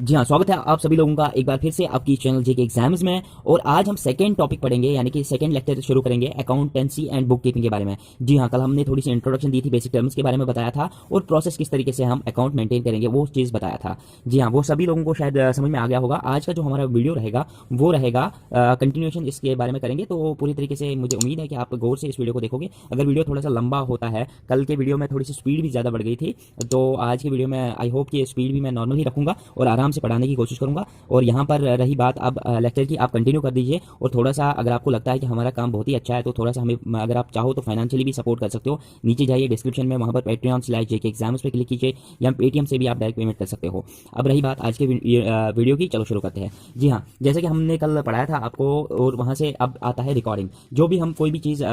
जी हाँ, स्वागत है आप सभी लोगों का एक बार फिर से आपकी चैनल जेके एग्जाम्स में। और आज हम सेकंड टॉपिक पढ़ेंगे, यानी कि सेकंड लेक्चर शुरू करेंगे अकाउंटेंसी एंड बुक कीपिंग के बारे में। जी हाँ, कल हमने थोड़ी सी इंट्रोडक्शन दी थी, बेसिक टर्म्स के बारे में बताया था और प्रोसेस किस तरीके से हम अकाउंट मेंटेन करेंगे वो चीज़ बताया था। जी हाँ, वो सभी लोगों को शायद समझ में आ गया होगा। आज का जो हमारा वीडियो रहेगा वो रहेगा कंटिन्यूएशन इसके बारे में करेंगे, तो पूरी तरीके से मुझे उम्मीद है कि आप गौर से इस वीडियो को देखोगे। अगर वीडियो थोड़ा सा लंबा होता है, कल के वीडियो में थोड़ी सी स्पीड भी ज़्यादा बढ़ गई थी, तो आज की वीडियो में आई होप कि स्पीड भी मैं नॉर्मल ही रखूँगा और आराम से पढ़ाने की कोशिश करूँगा। और यहाँ पर रही बात अब लेक्चर की, आप कंटिन्यू कर दीजिए। और थोड़ा सा अगर आपको लगता है कि हमारा काम बहुत ही अच्छा है तो थोड़ा सा हमें, अगर आप चाहो तो फाइनेंशियली भी सपोर्ट कर सकते हो। नीचे जाइए डिस्क्रिप्शन में, वहाँ पर Patreon/JK एग्जाम्स पे क्लिक कीजिए या पेटीएम से भी आप डायरेक्ट पेमेंट कर सकते हो। अब रही बात आज के वीडियो की, चलो शुरू करते हैं। जी हाँ, जैसे कि हमने कल पढ़ाया था आपको, और वहाँ से अब आता है रिकॉर्डिंग। जो भी हम कोई भी चीज़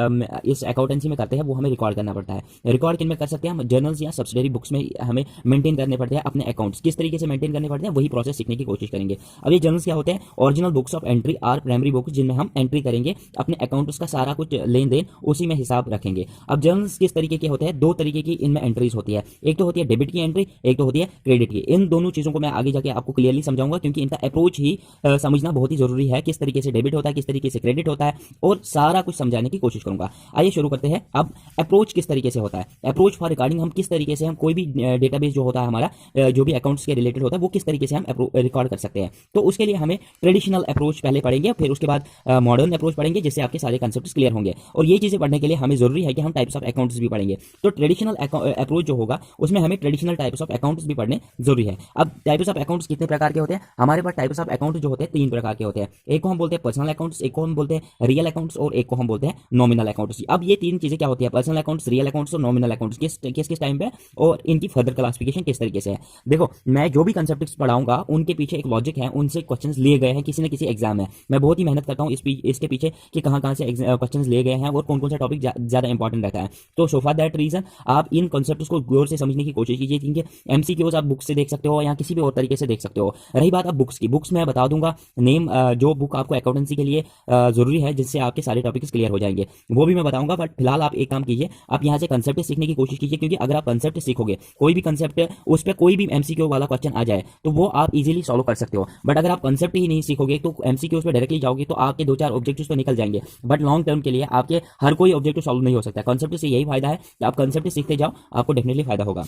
इस अकाउंटेंसी में करते हैं वो हमें रिकॉर्ड करना पड़ता है। रिकॉर्ड किन में कर सकते हैं हम? जर्नल्स या सब्सिडरी बुक्स में हमें मेंटेन करने पड़ते हैं अपने अकाउंट्स। किस तरीके से मेंटेन करने पड़ते हैं वही प्रोसेस सीखने की कोशिश करेंगे। अब ये जर्नल्स क्या होते हैं? Original books of entry or primary books, जिनमें हम एंट्री करेंगे अपने अकाउंट्स का सारा कुछ लेन देन, उसी में हिसाब रखेंगे। अब जर्नल्स किस तरीके के होते हैं? दो तरीके की इनमें एंट्रीज होती है। एक तो होती है डेबिट की एंट्री, एक तो होती है क्रेडिट की। इन दोनों चीज़ों को मैं आगे जाके आपको क्लियरली समझाऊंगा, क्योंकि इनका अप्रोच ही समझना बहुत ही जरूरी है। किस तरीके से डेबिट होता है, किस तरीके से क्रेडिट होता है, और सारा कुछ समझाने की कोशिश करूंगा। आइए शुरू करते हैं। अब अप्रोच किस तरीके से होता है? अप्रोच फॉर रिकॉर्डिंग, हम किस तरीके से हम कोई भी डेटाबेस जो होता है हमारा, जो भी अकाउंट्स के रिलेटेड होता है, वो किस तरीके से हम रिकॉर्ड कर सकते हैं। तो उसके लिए हमें ट्रेडिशनल अप्रोच पहले पढ़ेंगे, फिर उसके बाद मॉडर्न अप्रोच पढ़ेंगे, जिससे आपके सारे कंसेप्ट्स क्लियर होंगे। और ये चीजें पढ़ने के लिए हमें जरूरी है कि हम टाइप्स ऑफ अकाउंट्स भी पढ़ेंगे। तो ट्रेडिशनल अप्रोच जो होगा उसमें हमें ट्रेडिशनल टाइप्स ऑफ अकाउंट्स भी पढ़ने जरूरी है। अब टाइप्स ऑफ अकाउंट्स कितने प्रकार के होते हैं? हमारे पास टाइप्स ऑफ अकाउंट जो होते हैं तीन प्रकार के होते हैं। एक को हम बोलते हैं पर्सनल अकाउंट्स, एक को हम बोलते हैं रियल अकाउंट्स, और एक को हम बोलते हैं नॉमिनल अकाउंट्स। अब ये तीन चीजें क्या होती है? पर्सनल अकाउंट्स, रियल अकाउंट्स और नॉमिनल अकाउंट्स किस किस टाइम पे, और इनकी फर्दर क्लासिफिकेशन किस तरीके से है। देखो, मैं जो भी कंसेप्ट्स पढ़ाऊंगा उनके पीछे एक लॉजिक है, उनसे क्वेश्चंस लिए गए हैं किसी न किसी एग्जाम में। मैं बहुत ही मेहनत करता हूँ इसके पीछे कि कहाँ से क्वेश्चंस लिए गए हैं और कौन कौन सा टॉपिक ज्यादा इंपॉर्टेंट रहता है। तो सो फॉर दैट रीजन आप इन कॉन्सेप्ट्स को गौर से समझने की कोशिश कीजिए। जिनके एमसीक्यूज आप बुक से देख सकते हो या किसी भी और तरीके से देख सकते हो। रही बात अब बुक्स की, बुक्स मैं बता दूंगा नेम, जो बुक आपको अकाउंटेंसी के लिए जरूरी है, जिससे आपके सारे टॉपिक्स क्लियर हो जाएंगे, वो भी मैं बताऊंगा। बट फिलहाल आप एक काम कीजिए, आप यहाँ से कंसेप्ट सीखने की कोशिश कीजिए, क्योंकि अगर आप कंसेप्ट सीखोगे, कोई भी कंसेप्ट उस पर कोई भी एमसीक्यू वाला क्वेश्चन आ जाए तो वो आप इजीली सॉल्व कर सकते हो। बट अगर आप कंसेप्ट ही नहीं सीखोगे तो एमसीक्यूज पे डायरेक्टली जाओगे तो आपके दो चार ऑब्जेक्टिव्स तो निकल जाएंगे, बट लॉन्ग टर्म के लिए आपके हर कोई ऑब्जेक्टिव सॉल्व नहीं हो सकता। कंसेप्ट से यही फायदा है कि आप कंसेप्ट सीखते जाओ, आपको डेफिनेटली फायदा होगा।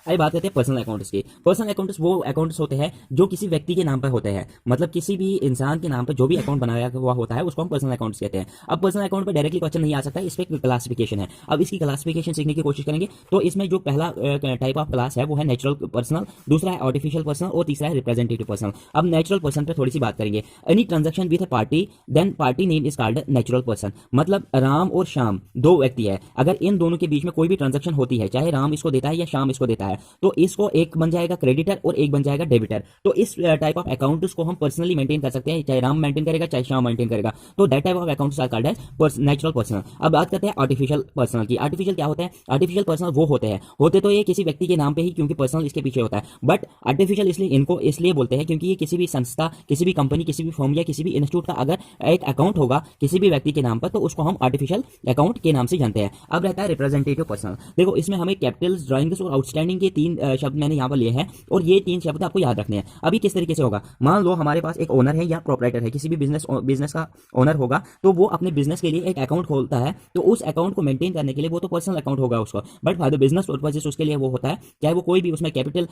अभी बात करते हैं पर्सनल अकाउंट्स की। पर्सनल अकाउंट्स वो अकाउंट्स होते हैं जो किसी व्यक्ति के नाम पर होते हैं, मतलब किसी भी इंसान के नाम पर जो भी अकाउंट बनाया हुआ होता है उसको हम पर्सनल अकाउंट्स कहते हैं। अब पर्सनल अकाउंट पर डायरेक्टली क्वेश्चन नहीं आ सकता, इस पर क्लासिफिकेशन है। अब इसकी क्लासिफिकेशन सीखने की कोशिश करेंगे। तो इसमें जो पहला टाइप ऑफ क्लास है वो है नेचुरल पर्सनल, दूसरा है आर्टिफिशियल पर्सनल और तीसरा है रिप्रेजेंटेटिव पर्सनल। अब नेचुरल पर्सन पर थोड़ी सी बात करेंगे। Any transaction with a party then party name is called natural person. मतलब राम और श्याम दो व्यक्ति है, अगर इन दोनों के बीच में कोई भी ट्रांजेक्शन होती है, चाहे राम इसको देता है या श्याम इसको देता है, तो इसको एक बन जाएगा क्रेडिटर और एक बन जाएगा डेबिटर। तो इस टाइप ऑफ अकाउंट्स को हम पर्सनली मेंटेन कर सकते हैं, चाहे राम मेंटेन करेगा चाहे श्याम मेंटेन करेगा। तो that type of accounts are called as natural personal. अब बात करते हैं आर्टिफिशियल पर्सनल की। आर्टिफिशियल क्या होता है? आर्टिफिशियल पर्सनल वो होते तो ये किसी व्यक्ति के नाम पे ही, क्योंकि पर्सनल इसके पीछे होता है। बट आर्टिफिशियल इसलिए इनको इसलिए बोलते हैं क्योंकि ये किसी भी संस्था, किसी भी कंपनी, किसी भी फर्म या किसी भी इंस्टीट्यूट का अगर एक अकाउंट होगा किसी भी व्यक्ति के नाम पर, तो उसको हम आर्टिफिशियल अकाउंट के नाम से जानते हैं। अब रहता है रिप्रेजेंटेटिव पर्सनल। देखो, इसमें हमें कैपिटल्स, ड्राइंग्स और आउटस्टैंडिंग के तीन शब्द मैंने यहाँ पर लिए हैं, और ये तीन शब्द आपको याद रखने हैं। अभी किस तरीके से होगा? मान लो हमारे पास एक ओनर है या प्रोप्राइटर है, किसी भी बिजनेस का ओनर होगा, तो वो अपने बिजनेस के लिए एक अकाउंट खोलता है। तो उस अकाउंट को मेंटेन करने के लिए वो तो पर्सनल अकाउंट होगा उसको, but for the business purposes उसके लिए वो होता है, चाहे वो कोई भी उसमें कैपिटल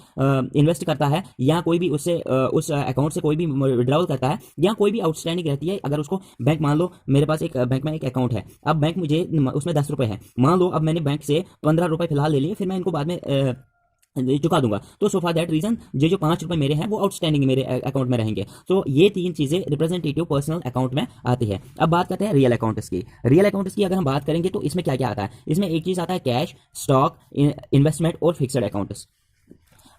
इन्वेस्ट करता है या कोई भी उससे उस अकाउंट से कोई भी विड्रॉल करता है या कोई भी आउटस्टैंडिंग रहती है। अगर उसको बैंक, मान लो मेरे पास एक बैंक में एक अकाउंट है, अब बैंक मुझे उसमें 10 रुपए है, मान लो अब मैंने बैंक से 15 रुपए फिलहाल ले लिए, फिर मैं इनको बाद में चुका दूंगा। तो सो फॉर दैट रीजन जो 5 रुपए मेरे हैं वो आउटस्टैंडिंग मेरे अकाउंट में रहेंगे। तो ये तीन चीजें रिप्रेजेंटेटिव पर्सनल अकाउंट में आती है। अब बात करते हैं रियल अकाउंट्स की। रियल अकाउंट्स की अगर हम बात करेंगे तो इसमें क्या क्या आता है? इसमें एक चीज आता है कैश, स्टॉक, इन्वेस्टमेंट और फिक्स्ड अकाउंट्स।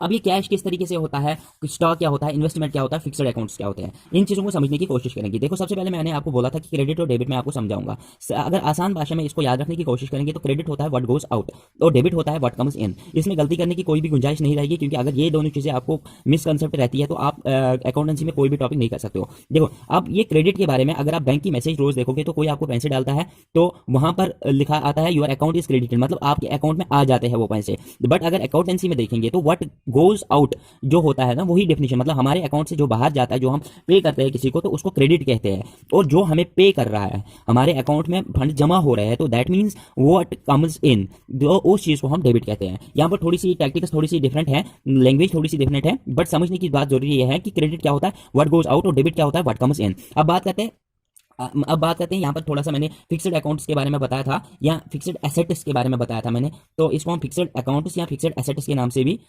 अब ये कैश किस तरीके से होता है, स्टॉक क्या होता है, इन्वेस्टमेंट क्या होता है, फिक्स्ड अकाउंट्स क्या होते हैं, इन चीज़ों को समझने की कोशिश करेंगे। देखो, सबसे पहले मैंने आपको बोला था कि क्रेडिट और डेबिट में आपको समझाऊंगा। अगर आसान भाषा में इसको याद रखने की कोशिश करेंगे तो क्रेडिट होता है व्हाट गोज आउट और डेबिट होता है व्हाट कम्स इन। इसमें गलती करने की कोई भी गुंजाइश नहीं रहेगी, क्योंकि अगर ये दोनों चीज़ें आपको मिसकंसेप्ट रहती है तो आप अकाउंटेंसी में कोई भी टॉपिक नहीं कर सकते हो। देखो, अब ये क्रेडिट के बारे में अगर आप बैंक की मैसेज रोज देखोगे तो कोई आपको पैसे डालता है तो वहां पर लिखा आता है योर अकाउंट इज क्रेडिटेड, मतलब आपके अकाउंट में आ जाते हैं वो पैसे। बट अगर अकाउंटेंसी में देखेंगे तो व्हाट गोज आउट जो होता है ना, वही डेफिनेशन, मतलब हमारे अकाउंट से जो बाहर जाता है, जो हम पे करते हैं किसी को, तो उसको क्रेडिट कहते हैं। और जो हमें पे कर रहा है, हमारे अकाउंट में फंड जमा हो रहे हैं, तो that means what comes in, जो उस चीज को हम डेबिट कहते हैं। यहाँ पर थोड़ी सी टैक्टिक्स थोड़ी सी डिफरेंट है, लैंग्वेज थोड़ी सी डिफरेंट है, बट समझने की बात जरूरी है कि क्रेडिट क्या होता है, व्हाट गोज आउट, और डेबिट क्या होता है, व्हाट कम्स इन। अब बात करते हैं यहाँ पर थोड़ा सा, मैंने फिक्स्ड अकाउंट्स के बारे में बताया था या फिक्स्ड एसेट्स के बारे में बताया था मैंने, तो इसको हम फिक्स्ड अकाउंट्स या फिक्स्ड एसेट्स के नाम से भी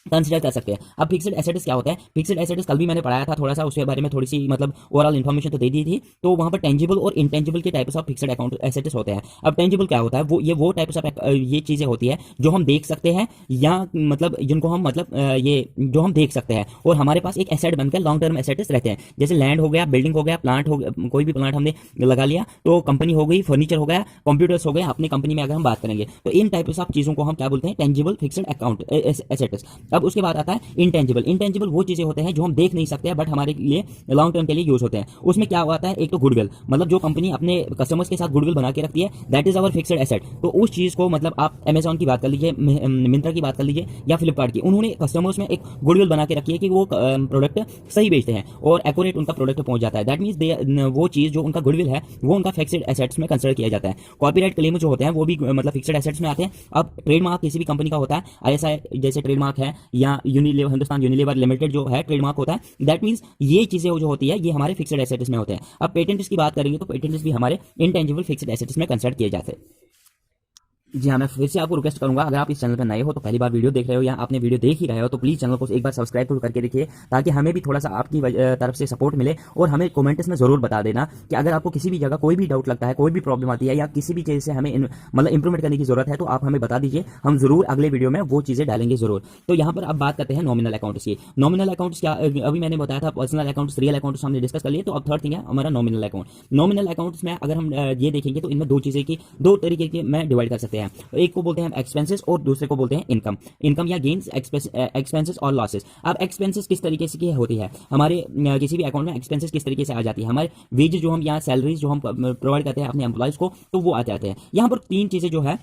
कंसिडर कर सकते हैं। अब फिक्स्ड एसेट्स क्या होता है? फिक्स्ड एसेट्स कल भी मैंने पढ़ाया था थोड़ा सा, उसके बारे में थोड़ी सी मतलब ओवरऑल इन्फॉर्मेशन तो दे दी थी। तो वहां पर टेंजिबल और इनटेंजिबल के types of fixed account assets होते हैं। अब टेंजिबल क्या होता है? वो टाइप्स ऑफ ये चीजें होती है जो हम देख सकते हैं, या मतलब जिनको हम मतलब ये जो हम देख सकते हैं और हमारे पास एक एसेट बनकर लॉन्ग टर्म एसेट्स रहते हैं। जैसे लैंड हो गया, बिल्डिंग हो गया, प्लांट हो गया, कोई भी प्लांट हमने लगा लिया तो कंपनी हो गई, फर्नीचर हो गया, कंप्यूटर्स हो गए अपनी कंपनी में अगर हम बात करेंगे, तो इन टाइप्स ऑफ चीजों को हम क्या बोलते हैं? Tangible fixed account assets. अब उसके बाद आता है इंटेंजिबल वो चीजें होते हैं जो हम देख नहीं सकते बट हमारे लिए लॉन्ग टर्म के लिए यूज होते हैं। उसमें क्या होता है? एक तो गुडविल, मतलब जो कंपनी अपने कस्टमर्स के साथ गुडविल बना के रखती है, that is our fixed asset. तो उस चीज को मतलब आप अमेजॉन की बात कर लीजिए, मिंत्रा की बात कर लीजिए या फ्लिपकार्ट की, उन्होंने कस्टमर्स में एक गुडविल बना के रखी है कि वो प्रोडक्ट सही बेचते हैं और एक्यूरेट उनका प्रोडक्ट पहुंच जाता है। दैट मींस वो चीज जो उनका गुडविल है वो उनका फिक्स्ड एसेट्स में कंसिडर किया जाता है। कॉपीराइट क्लेम जो होते हैं वो भी मतलब फिक्स्ड एसेट्स में आते हैं। अब ट्रेडमार्क किसी भी कंपनी का होता है, आईएसआई जैसे ट्रेडमार्क है या हिंदुस्तान यूनिलीवर लिमिटेड जो है ट्रेडमार्क होता है, दैट मींस ये चीजें जो होती है ये हमारे फिक्स्ड एसेट्स में होते हैं। अब पेटेंट्स की बात करेंगे तो पेटेंट्स भी हमारे इंटेंजिबल फिक्स्ड एसेट्स में कंसिडर किए जाते हैं। जी हाँ, मैं फिर से आपको रिक्वेस्ट करूंगा, अगर आप इस चैनल पर नए हो तो पहली बार वीडियो देख रहे हो या आपने वीडियो देख ही रहे हो तो प्लीज चैनल को एक बार सब्सक्राइब तो करके देखिए, ताकि हमें भी थोड़ा सा आपकी तरफ से सपोर्ट मिले। और हमें कमेंट्स में जरूर बता देना कि अगर आपको किसी भी जगह कोई भी डाउट लगता है, कोई भी प्रॉब्लम आती है या किसी भी चीज से हमें मतलब इंप्रूवमेंट करने की जरूरत है, तो आप हमें बता दीजिए, हम जरूर अगले वीडियो में वो चीजें डालेंगे जरूर। तो यहाँ पर अब बात करते हैं नॉमिनल अकाउंट्स की। नॉमिनल अकाउंट्स क्या, अभी मैंने बताया था पर्सनल अकाउंट्स, रियल अकाउंट्स हमने डिस्कस कर लिए, तो अब थर्ड थिंग है हमारा नॉमिनल अकाउंट। नॉमिनल अकाउंट्स में अगर हम ये देखेंगे तो इनमें दो तरीके के में डिवाइड कर सकते हैं। एक को बोलते हैं एक्सपेंसेस और दूसरे को बोलते हैं इनकम या गेन्स, एक्सपेंसेस और लॉसेस। अब एक्सपेंसेस किस तरीके से की होती है हमारे किसी भी अकाउंट में, एक्सपेंसेस किस तरीके से आ जाती है? हमारे वेज जो हम यहाँ सैलरीज जो हम प्रोवाइड करते हैं अपने एम्प्लॉयज को, तो वो आ जाते हैं। यहाँ पर तीन चीजें जो है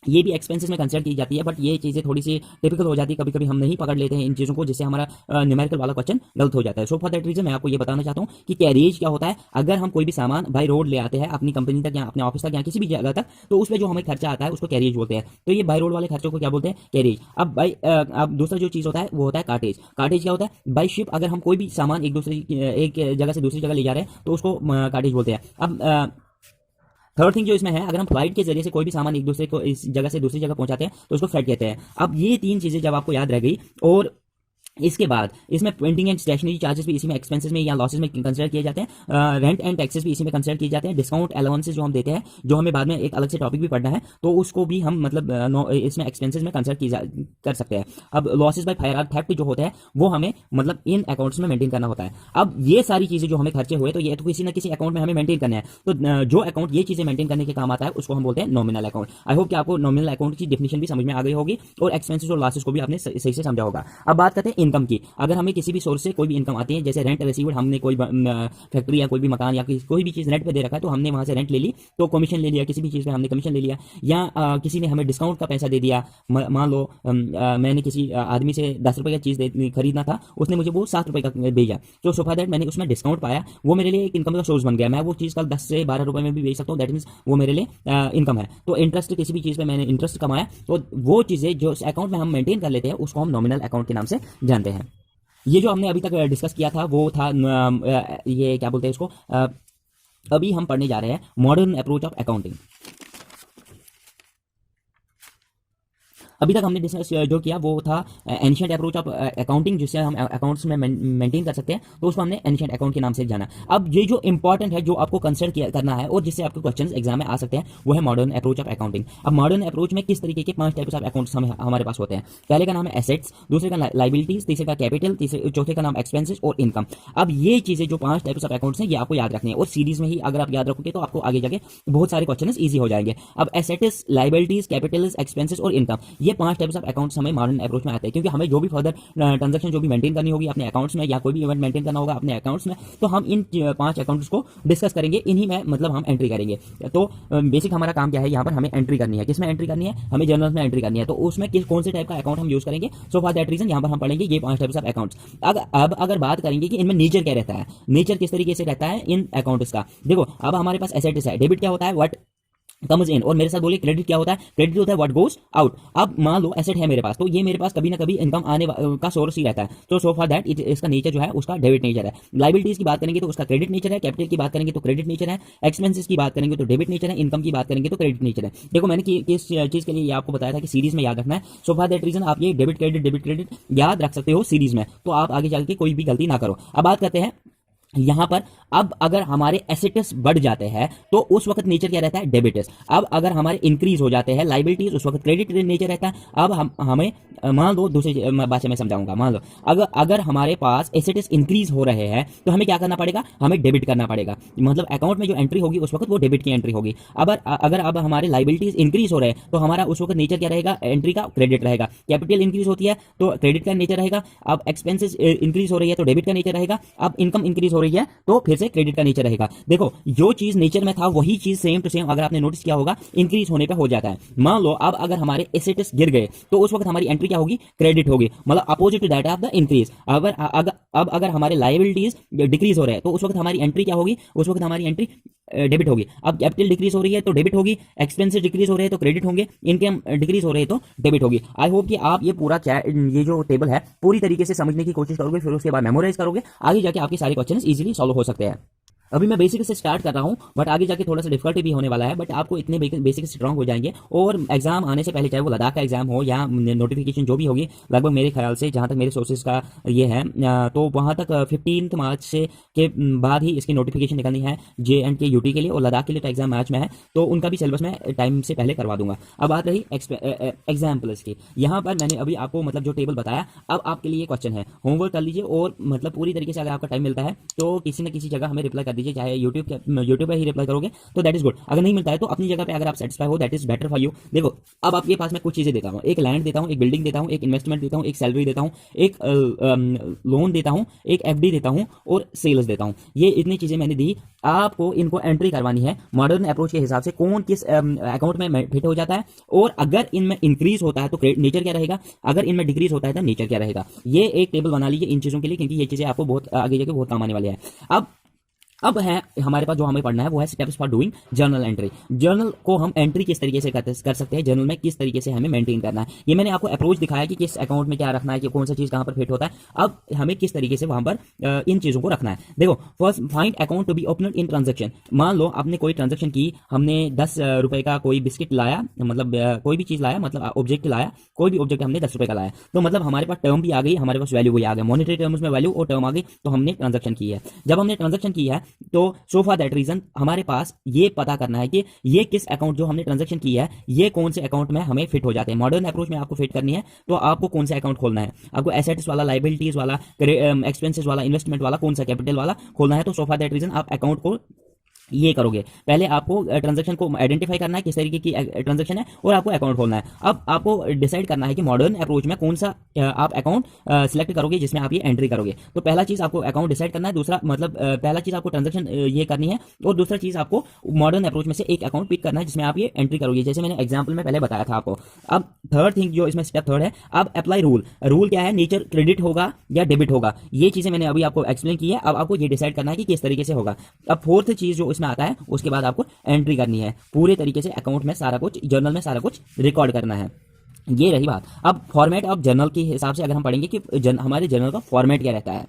ये भी एक्सपेंसेस में कंसिडर की जाती है, बट ये चीजें थोड़ी सी टिपिकल हो जाती है, कभी कभी हम नहीं पकड़ लेते हैं इन चीजों को, जिससे हमारा न्यूमेरिकल वाला क्वेश्चन गलत हो जाता है। सो फॉर दैट रीजन मैं आपको ये बताना चाहता हूँ कि कैरियज क्या होता है। अगर हम कोई भी सामान बाय रोड ले आते हैं अपनी कंपनी तक या अपने ऑफिस तक या किसी भी जगह तक, तो उसमें जो हमें खर्चा आता है उसको कैरियज बोलते हैं। तो ये बाय रोड वाले खर्चों को क्या बोलते हैं? कैरियज। अब दूसरा जो चीज होता है वो होता है कार्टेज। कार्टेज क्या होता है? बाय शिप अगर हम कोई भी सामान एक जगह से दूसरी जगह ले जा रहे हैं तो उसको कार्टेज बोलते हैं। अब थर्ड थिंग जो इसमें है, अगर हम फ्लाइट के जरिए से कोई भी सामान एक दूसरे को इस जगह से दूसरी जगह पहुंचाते हैं तो उसको फ्लाइट कहते हैं। अब ये तीन चीजें जब आपको याद रह गई, और इसके बाद इसमें प्रिंटिंग एंड स्टेशनरी चार्जेस भी इसी में एक्सपेंसेस में या लॉसेस में कंसिडर किए जाते हैं। रेंट एंड टैक्सेस भी इसी में कंसिडर किए जाते हैं। डिस्काउंट अलाउंसेस जो हम देते हैं, जो हमें बाद में एक अलग से टॉपिक भी पढ़ना है, तो उसको भी हम मतलब इसमें एक्सपेंसेस में कंसिडर कर सकते हैं। अब losses by fire art theft जो होते हैं वो हमें मतलब इन अकाउंट्स में मेंटेन करना होता है। अब ये सारी चीजें जो हमें खर्चे हुए, तो ये तो किसी न किसी अकाउंट में हमें मेंटेन करना है। तो जो अकाउंट ये चीजें मेंटेन करने के काम आता है उसको हम बोलते हैं नॉमिनल अकाउंट। आई होप कि आपको नॉमिनल अकाउंट की डेफिनेशन भी समझ में आ गई होगी और एक्सपेंसेस और लॉसेस को भी आपने सही से समझा होगा। अब बात करते हैं इनकम की। अगर हमें किसी भी सोर्स से कोई भी इनकम आती है, जैसे रेंट रिसीव्ड, हमने कोई फैक्ट्री या कोई भी मकान या कोई भी चीज रेंट पे दे रखा है, तो हमने वहां से रेंट ले ली, तो कमीशन ले लिया, किसी भी चीज पे हमने कमीशन ले लिया, या किसी ने हमें डिस्काउंट का पैसा दे दिया। मान लो मैंने किसी आदमी से 10 रुपए का चीज खरीदना था, उसने मुझे वो 7 रुपए का भेजा, तो सो फॉर दैट मैंने उसमें डिस्काउंट पाया, वो मेरे लिए एक इनकम का सोर्स बन गया। मैं वो चीज कल 10 से 12 रुपए में भी बेच सकता हूँ, दैट मीन्स वो मेरे लिए इनकम है। तो इंटरेस्ट, किसी भी चीज पे मैंने इंटरेस्ट कमाया, तो वो चीजें जो अकाउंट में हम मेंटेन कर लेते हैं उसको हम नॉमिनल अकाउंट के नाम से जानते हैं। ये जो हमने अभी तक डिस्कस किया था वो था ये क्या बोलते हैं इसको, अभी हम पढ़ने जा रहे हैं मॉडर्न अप्रोच ऑफ अकाउंटिंग। अभी तक हमने डिस्कस जो किया वो था एंशिएंट अप्रोच ऑफ अकाउंटिंग, जिससे हम अकाउंट्स में मेंटेन कर सकते हैं, तो उसको हमने एंशिएंट अकाउंट के नाम से जाना। अब ये जो इंपॉर्टेंट है, जो आपको कंसिडर करना है और जिससे आपके क्वेश्चंस एग्जाम में आ सकते हैं, वो है मॉडर्न अप्रोच ऑफ अकाउंटिंग। अब मॉडर्न अप्रोच में किस तरीके के 5 टाइप्स ऑफ अकाउंट्स हमारे पास होते हैं। पहले का नाम है एसेट्स, दूसरे का लाइबिलिटीज, तीसरे का कैपिटल, चौथे का नाम एक्सपेंसेस और इनकम। अब ये चीजें जो 5 टाइप्स ऑफ अकाउंट्स हैं ये आपको याद रखनी है, और सीरीज में ही अगर आप याद रखोगे तो आपको आगे जाके बहुत सारे क्वेश्चन ईजी हो जाएंगे। अब एसेट्स, लाइबिलिटीज, कैपिटल, एक्सपेंसेस और इनकम, ये 5 टाइप्स ऑफ अकाउंट्स हमें मॉडर्न अप्रोच में आते हैं, क्योंकि हमें जो भी फर्दर ट्रांजैक्शन जो भी मेंटेन करनी होगी अपने अकाउंट्स में, या कोई भी इवेंट मेंटेन करना होगा अपने अकाउंट्स में, तो हम इन 5 अकाउंट्स को डिस्कस करेंगे, इन्हीं में मतलब हम एंट्री करेंगे। तो बेसिक हमारा काम क्या है, यहाँ पर हमें एंट्री करनी है। किसमें एंट्री करनी है? हमें जर्नल में एंट्री करनी है। तो उसमें कौन से टाइप का अकाउंट हम यूज करेंगे? सो फॉर दैट रीजन यहाँ पर हम पढ़ेंगे ये 5 टाइप्स ऑफ अकाउंट्स। अब अगर बात करेंगे कि इनमें नेचर क्या रहता है, नेचर किस तरीके से रहता है इन अकाउंट्स का। देखो अब हमारे पास एसेट्स है, डेबिट क्या होता है? व्हाट कम्स इन, और मेरे साथ बोलिए क्रेडिट क्या होता है? क्रेडिट होता है व्हाट गोज आउट। अब मान लो एसेट है मेरे पास, तो ये मेरे पास कभी ना कभी इनकम आने का सोर्स ही रहता है, तो सो फॉर दैट इसका नेचर जो है उसका डेबिट नेचर है। लायबिलिटीज की बात करेंगे तो उसका क्रेडिट नेचर है, कैपिटल की बात करेंगे तो क्रेडिट नेचर है, एक्सपेंसेस की बात करेंगे तो डेबिट नेचर है, इनकम की बात करेंगे तो क्रेडिट नेचर है। देखो मैंने किस चीज के लिए ये आपको बताया था कि सीरीज में याद रखना है। सो फॉर दैट रीजन आप ये डेबिट क्रेडिट याद रख सकते हो सीरीज में, तो आप आगे चल के कोई भी गलती ना करो। अब बात करते हैं यहां पर, अब अगर हमारे एसेट्स बढ़ जाते हैं तो उस वक्त नेचर क्या रहता है? डेबिटस। अब अगर हमारे इंक्रीज हो जाते हैं लायबिलिटीज, उस वक्त क्रेडिट नेचर रहता है। अब हमें मान लो दूसरी भाषा में समझाऊंगा, मान लो अगर हमारे पास एसेट्स इंक्रीज हो रहे हैं तो हमें क्या करना पड़ेगा? हमें डेबिट करना पड़ेगा, मतलब अकाउंट में जो एंट्री होगी उस वक्त वो डेबिट की एंट्री होगी। अगर अब हमारे लायबिलिटीज इंक्रीज हो रहे हैं तो हमारा उस वक्त नेचर क्या रहेगा? एंट्री का क्रेडिट रहेगा। कैपिटल इंक्रीज होती है तो क्रेडिट का नेचर रहेगा। अब एक्सपेंसेस इंक्रीज हो रही है तो डेबिट का नेचर रहेगा। अब इनकम इंक्रीज हो रही है तो फिर से क्रेडिट का नेचर रहेगा। देखो जो चीज नेचर में था वही चीज सेम टू सेम अगर आपने नोटिस किया होगा इंक्रीज होने पे हो जाता है। मान लो अब अगर हमारे एसेट्स गिर गए तो उस वक्त हमारी एंट्री क्या होगी? क्रेडिट होगी, मतलब opposite to that of the increase. अगर हमारे लायबिलिटीज डिक्रीज हो रहे हैं तो उस वक्त हमारी एंट्री क्या होगी? उस वक्त हमारी एंट्री डेबिट होगी। अब कैपिटल डिक्रीज हो रही है तो डेबिट होगी, एक्सपेंसेस डिक्रीज हो रहे हैं तो क्रेडिट होंगे, इनकम डिक्रीज हो रहे हैं तो डेबिट होगी। आई होप कि आप ये पूरा ये जो टेबल है पूरी तरीके से समझने की कोशिश करोगे, फिर उसके बाद मेमोराइज करोगे, आगे जाके आपके सारे क्वेश्चन इजीली सॉल्व हो सकते हैं। अभी मैं बेसिक से स्टार्ट कर रहा हूं, बट आगे जाके थोड़ा सा डिफिकल्टी भी होने वाला है, बट आपको इतने बेसिक स्ट्रांग हो जाएंगे और एग्जाम आने से पहले, चाहे वो लद्दाख का एग्जाम हो या नोटिफिकेशन जो भी होगी, लगभग मेरे ख्याल से जहां तक मेरे सोर्सेज का ये है, तो वहां तक 15 मार्च से के बाद ही इसकी नोटिफिकेशन निकलनी है JNK UT के लिए, और लद्दाख के लिए तो एग्जाम मार्च में है, तो उनका भी सिलेबस मैं टाइम से पहले करवा दूंगा। अब बात रही एग्जाम्पल्स की, यहाँ पर मैंने अभी आपको मतलब जो टेबल बताया, अब आपके लिए क्वेश्चन है, होमवर्क कर लीजिए और मतलब पूरी तरीके से अगर आपका टाइम मिलता है तो किसी न किसी जगह हमें रिप्लाई कर दीजिए, चाहे यूट्यूब पे ही रिप्लाई करोगे तो दैट इज गुड, अगर नहीं मिलता है तो अपनी जगह पे अगर आप सेटिस्फाई हो that is better for you. देखो अब आपके पास मैं कुछ चीजें देता हूँ, एक लैंड देता हूँ, एक बिल्डिंग देता हूँ, एक इन्वेस्टमेंट देता हूँ, एक सैलरी देता हूँ, एक लोन देता हूँ, एक FD देता हूँ और सेल्स देता हूँ। ये इतनी चीजें मैंने दी, आपको इनको एंट्री करवानी है मॉडर्न अप्रोच के हिसाब से, कौन किस अकाउंट में फिट हो जाता है, और अगर इनमें इंक्रीज होता है तो नेचर क्या रहेगा, अगर इनमें डिक्रीज होता है तो नेचर क्या रहेगा। ये एक टेबल बना लीजिए इन चीजों के लिए, क्योंकि ये चीजें आपको बहुत आगे जाके बहुत काम आने वाली है। अब है हमारे पास जो हमें पढ़ना है वो है steps for doing journal entry. Journal को हम एंट्री किस तरीके से कर सकते हैं, जर्नल में किस तरीके से हमें मेंटेन करना है, ये मैंने आपको अप्रोच दिखाया कि किस अकाउंट में क्या रखना है, कि कौन सा चीज कहां पर फिट होता है। अब हमें किस तरीके से वहां पर इन चीजों को रखना है। देखो first find account to be opened in transaction. मान लो आपने कोई ट्रांजेक्शन की, हमने 10 रुपए का कोई बिस्किट लाया, मतलब कोई भी चीज लाया, मतलब ऑब्जेक्ट लाया, कोई भी ऑब्जेक्ट हमने 10 रुपए का लाया, तो मतलब हमारे पास टर्म भी आ गई, हमारे पास वैल्यू भी आ गया, मॉनेटरी टर्म्स में वैल्यू और टर्म आ गई, तो हमने ट्रांजेक्शन की है। जब हमने ट्रांजेक्शन की है तो सो फॉर दैट रीजन हमारे पास ये पता करना है कि ये किस अकाउंट जो हमने ट्रांजैक्शन की है ये कौन से अकाउंट में हमें फिट हो जाते हैं। मॉडर्न अप्रोच में आपको फिट करनी है तो आपको कौन सा अकाउंट खोलना है, आपको एसेट्स वाला, लायबिलिटीज वाला, एक्सपेंसेस वाला, इन्वेस्टमेंट वाला, कौन सा कैपिटल वाला खोलना है। तो सो फॉर दैट रीजन आप अकाउंट को ये करोगे, पहले आपको ट्रांजैक्शन को आइडेंटिफाई करना है किस तरीके की ट्रांजैक्शन है और आपको अकाउंट खोलना है। अब आपको डिसाइड करना है कि मॉडर्न अप्रोच में कौन सा आप अकाउंट सिलेक्ट करोगे जिसमें आप ये एंट्री करोगे। तो पहला चीज आपको अकाउंट डिसाइड करना है, दूसरा मतलब पहला चीज आपको ट्रांजैक्शन ये करनी है, और दूसरा चीज आपको मॉडर्न अप्रोच में से एक अकाउंट पिक करना है जिसमें आप ये एंट्री करोगे, जैसे मैंने एग्जाम्पल में पहले बताया था आपको। अब थर्ड थिंग जो इसमें स्टेप थर्ड है, अब अप्लाई रूल। रूल क्या है, नेचर क्रेडिट होगा या डेबिट होगा, ये चीजें मैंने अभी आपको एक्सप्लेन की है। अब आपको ये डिसाइड करना है कि किस तरीके से होगा। अब फोर्थ चीज जो इसमें आता है उसके बाद आपको एंट्री करनी है, पूरे तरीके से अकाउंट में सारा कुछ, जर्नल में सारा कुछ रिकॉर्ड करना है। ये रही बात। अब फॉर्मेट ऑफ जर्नल के हिसाब से अगर हम पढ़ेंगे कि हमारे जर्नल का फॉर्मेट क्या रहता है।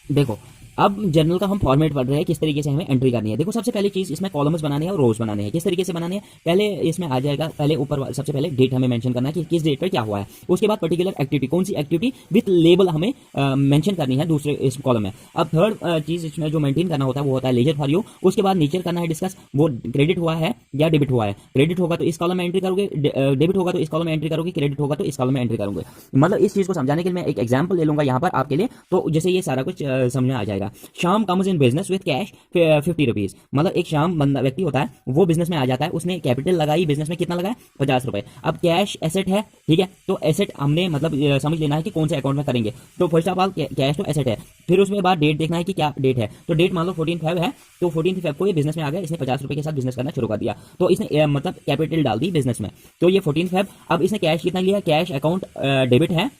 देखो अब जर्नल का हम फॉर्मेट पढ़ रहे हैं, किस तरीके से हमें एंट्री करनी है। देखो सबसे पहली चीज इसमें कॉलम्स बनाने हैं और रोज बनाने हैं। किस तरीके से बनाने हैं, पहले इसमें आ जाएगा, पहले ऊपर सबसे पहले डेट हमें मेंशन करना है कि किस डेट पर क्या हुआ है। उसके बाद पर्टिकुलर एक्टिविटी, कौन सी एक्टिविटी विथ लेबल हमें मेंशन करनी है दूसरे इस कॉलम में। अब थर्ड चीज इसमें जो मेंटेन करना होता है वो होता है लेजर फॉर यू। उसके बाद नेचर करना है डिस्कस, वो क्रेडिट हुआ है या डेबिट हुआ है। क्रेडिट होगा तो इस कॉलम में एंट्री करोगे, डेबिट होगा तो इस कॉलम में एंट्री करोगे, क्रेडिट होगा तो इस कॉलम में एंट्री करोगे। मतलब इस चीज को समझाने के लिए मैं एक एग्जाम्पल ले लूंगा यहाँ पर आपके लिए, तो जैसे ये सारा कुछ समझ में आ जाएगा। जाएगा। शाम comes in business with cash 50 rupees, मतलब एक शाम बंदा व्यक्ति होता है, वो बिजनेस में आ जाता है, उसने कैपिटल लगाई बिजनेस में, कितना लगाया 50 रुपए। अब कैश एसेट है, ठीक है, तो एसेट हमने मतलब समझ लेना है कि कौन से अकाउंट में करेंगे। तो फर्स्ट ऑफ ऑल कैश तो एसेट है, फिर उसमें बाद डेट देखना है कि क्या डेट है। तो डेट मान लो 14 फेब है, तो 14 फेब को ये बिजनेस में आ गया, इसने 50 रुपए के साथ बिजनेस करना शुरू कर दिया, तो इसने मतलब कैपिटल डाल दी बिजनेस में। तो ये 14 फेब, अब इसने कैश कितना लिया, कैश अकाउंट डेबिट है,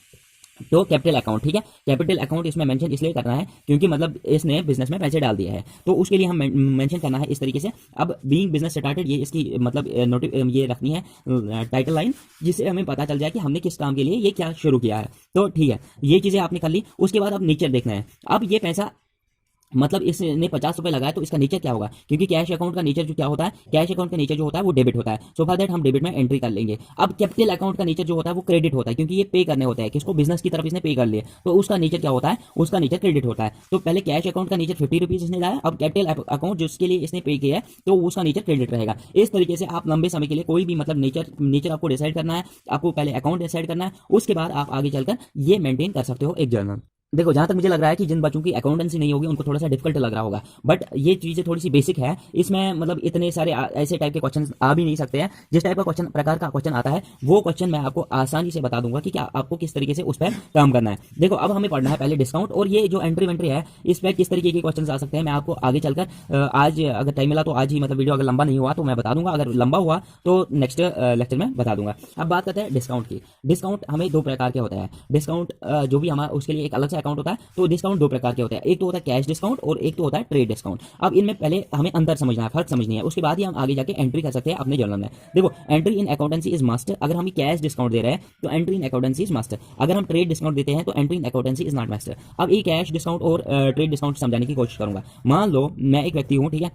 तो कैपिटल अकाउंट, ठीक है, कैपिटल अकाउंट इसमें मेंशन इसलिए करना है क्योंकि मतलब इसने बिजनेस में पैसे डाल दिए हैं, तो उसके लिए हम मेंशन करना है इस तरीके से। अब बीइंग बिजनेस स्टार्टेड, ये इसकी मतलब ये रखनी है टाइटल लाइन, जिससे हमें पता चल जाए कि हमने किस काम के लिए ये क्या शुरू किया है। तो ठीक है, ये चीजें आपने कर ली। उसके बाद अब नीचे देखना है, अब ये पैसा मतलब इसने 50 रुपए लगाया, तो इसका नीचे क्या होगा, क्योंकि कैश अकाउंट का नीचे जो क्या होता है, कैश अकाउंट का नीचे जो होता है वो डेबिट होता है, सो फॉर दैट हम डेबिट में एंट्री कर लेंगे। अब कैपिटल अकाउंट का नीचे जो होता है वो क्रेडिट होता है, क्योंकि ये पे करने होता है, किसको, बिजनेस की तरफ इसने पे कर लिए, तो उसका नीचे क्या होता है, उसका नीचे क्रेडिट होता है। तो पहले कैश अकाउंट का नीचे 50 रुपीज इसने लाया, अब कैपिटल अकाउंट जिसके लिए इसने पे किया है तो उसका नीचे क्रेडिट रहेगा। इस तरीके से आप लंबे समय के लिए कोई भी मतलब नेचर आपको डिसाइड करना है, आपको पहले अकाउंट डिसाइड करना है, उसके बाद आप आगे चलकर ये मेंटेन कर सकते हो एक जर्नल। देखो, जहां तक मुझे लग रहा है कि जिन बच्चों की अकाउंटेंसी नहीं होगी उनको थोड़ा सा डिफिकल्ट लग रहा होगा, बट ये चीजें थोड़ी सी बेसिक है, इसमें मतलब इतने सारे ऐसे टाइप के क्वेश्चन आ भी नहीं सकते हैं। जिस टाइप का क्वेश्चन प्रकार का क्वेश्चन आता है वो क्वेश्चन मैं आपको आसानी से बता दूंगा कि क्या आपको किस तरीके से उस पर काम करना है। देखो, अब हमें पढ़ना है पहले डिस्काउंट, और ये जो एंट्री वेंट्री है इस पर किस तरीके के क्वेश्चन आ सकते हैं मैं आपको आगे चलकर आज अगर टाइम मिला तो आज ही, मतलब वीडियो अगर लंबा नहीं हुआ तो मैं बता दूंगा, अगर लंबा हुआ तो नेक्स्ट लेक्चर में बता दूंगा। अब बात करते हैं डिस्काउंट की। डिस्काउंट हमें दो प्रकार के होता है, डिस्काउंट जो भी हमारा उसके लिए एक अलग से अकाउंट होता है। तो डिस्काउंट दो प्रकार के होते हैं, एक तो होता है कैश डिस्काउंट और एक तो होता है ट्रेड डिस्काउंट। अब इनमें पहले हमें अंतर समझना है, फर्क समझनी है, उसके बाद ही हम आगे जाके एंट्री कर सकते हैं अपने जर्नल में। देखो, entry in accountancy is must. अगर हम कैश डिस्काउंट दे रहे हैं तो entry in accountancy is must. अगर हम ट्रेड डिस्काउंट देते हैं तो entry in accountancy is not must. अब ये कैश डिस्काउंट और ट्रेड डिस्काउंट समझाने की कोशिश करूंगा। मान लो मैं एक व्यक्ति हूं, ठीक है,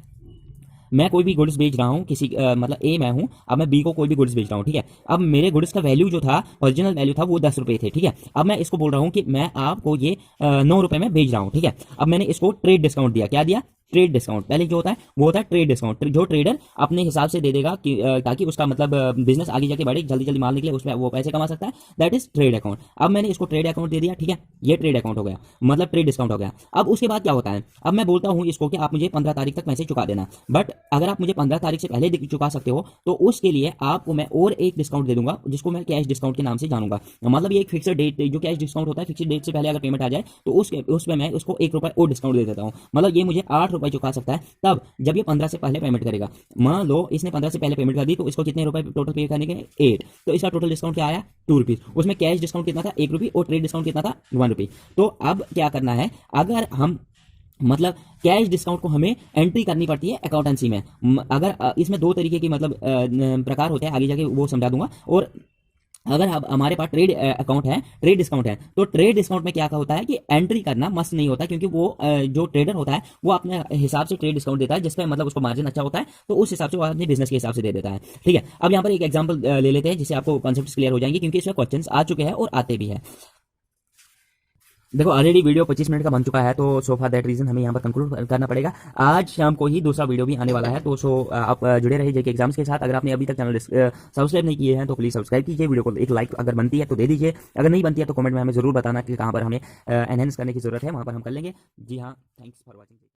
मैं कोई भी गुड्स बेच रहा हूँ किसी मतलब ए मैं हूँ, अब मैं बी को कोई भी गुड्स बेच रहा हूँ, ठीक है। अब मेरे गुड्स का वैल्यू जो था, ओरिजिनल वैल्यू था वो 10 रुपए थे, ठीक है। अब मैं इसको बोल रहा हूँ कि मैं आपको ये 9 रुपए में बेच रहा हूँ, ठीक है। अब मैंने इसको ट्रेड डिस्काउंट दिया, क्या दिया, ट्रेड डिस्काउंट। पहले जो होता है वो होता है ट्रेड डिस्काउंट, जो ट्रेडर अपने हिसाब से दे देगा कि ताकि उसका मतलब बिजनेस आगे जाके बढ़े, जल्दी जल्दी माल निकले, उसमें वो पैसे कमा सकता है, दैट इज ट्रेड अकाउंट। अब मैंने इसको ट्रेड अकाउंट दे दिया, ठीक है, ये ट्रेड अकाउंट हो गया, मतलब ट्रेड डिस्काउंट हो गया। अब उसके बाद क्या होता है, अब मैं बोलता हूँ इसको कि आप मुझे 15 तारीख तक पैसे चुका देना, बट अगर आप मुझे 15 तारीख से पहले चुका सकते हो तो उसके लिए आपको मैं और एक डिस्काउंट दे दूंगा, जिसको मैं कैश डिस्काउंट के नाम से जानूंगा। मतलब ये एक फिक्स्ड डेट, जो कैश डिस्काउंट होता है, फिक्स्ड डेट से पहले अगर पेमेंट आ जाए तो उसमें मैं उसको 1 रुपए और डिस्काउंट दे देता हूँ, मतलब ये मुझे 8 रुपए चुका सकता है तब जब ये 15 से पहले पेमेंट करेगा। मान लो इसने 15 से पहले पेमेंट कर दी तो इसको कितने रुपए टोटल पे करने के, 8, तो इसका टोटल डिस्काउंट क्या आया, 2 रुपीज। उसमें कैश डिस्काउंट कितना था, 1 रुपी, और ट्रेड डिस्काउंट कितना था, 1 रुपी। तो अब क्या करना है, अगर हम मतलब कैश डिस्काउंट को हमें एंट्री करनी पड़ती है अकाउंटेंसी में। अगर इसमें दो तरीके की मतलब प्रकार होते हैं, आगे जाके वो समझा दूंगा। और अगर हमारे पास ट्रेड अकाउंट है, ट्रेड डिस्काउंट है, तो ट्रेड डिस्काउंट में क्या होता है कि एंट्री करना मस्त नहीं होता, क्योंकि वो जो ट्रेडर होता है वो अपने हिसाब से ट्रेड डिस्काउंट देता है, जिसका मतलब उसको मार्जिन अच्छा होता है, तो उस हिसाब से वो अपने बिजनेस के हिसाब से दे देता है, ठीक है। अब यहाँ पर एक एग्जांपल ले लेते हैं जिससे आपको कॉन्सेप्ट क्लियर हो जाएंगे, क्योंकि इसमें क्वेश्चंस आ चुके हैं और आते भी हैं। देखो, ऑलरेडी वीडियो 25 मिनट का बन चुका है, तो सो फॉर दैट रीजन हमें यहाँ पर कंक्लूड करना पड़ेगा। आज शाम को ही दूसरा वीडियो भी आने वाला है, तो आप जुड़े रहिए जेके एग्जाम्स के साथ। अगर आपने अभी तक चैनल सब्सक्राइब नहीं किए हैं तो प्लीज सब्सक्राइब कीजिए, वीडियो को एक लाइक अगर बनती है तो दे दीजिए, अगर नहीं बनती है तो कमेंट में हमें जरूर बताना कि कहाँ पर हमें एनहेंस करने की जरूरत है, वहाँ पर हम कर लेंगे। जी हाँ, थैंक्स फॉर वॉचिंग।